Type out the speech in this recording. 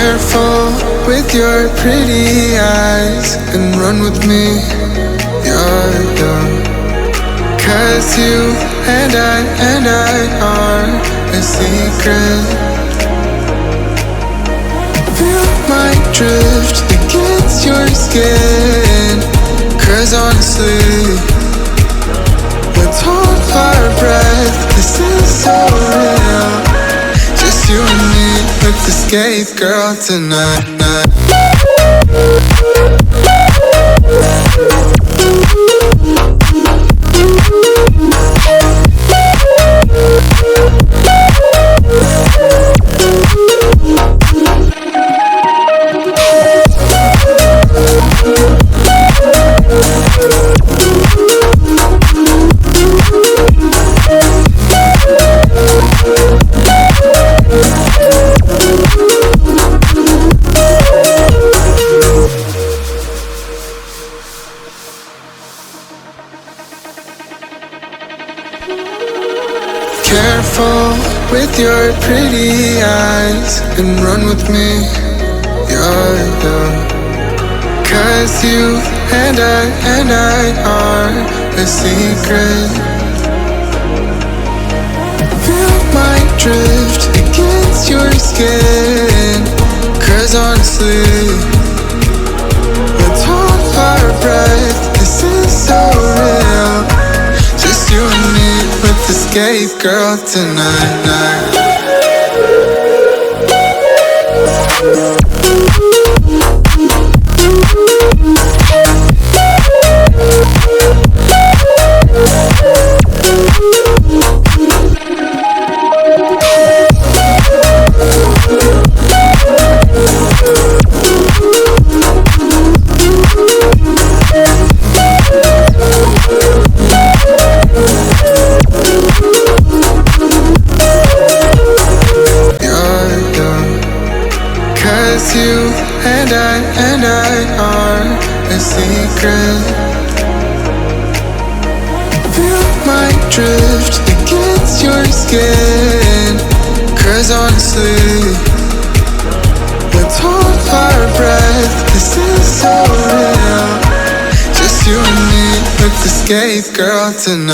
Careful with your pretty eyes and run with me, yeah. 'Cause you and I are a secret. Feel my drift against your skin. 'Cause honestly, let's hold our breath. This is so real. Just you and me, let's escape, girl, tonight. Careful with your pretty eyes and run with me, yeah. 'Cause you and I are a secret. Feel my drift against your skin. 'Cause honestly, let's hold our breath. This is so real. Just you and me, let's escape, girl, tonight. You and I are a secret. Feel my drift against your skin. 'Cause honestly, let's hold our breath. This is so real. Just you and me, let's escape, girl, tonight.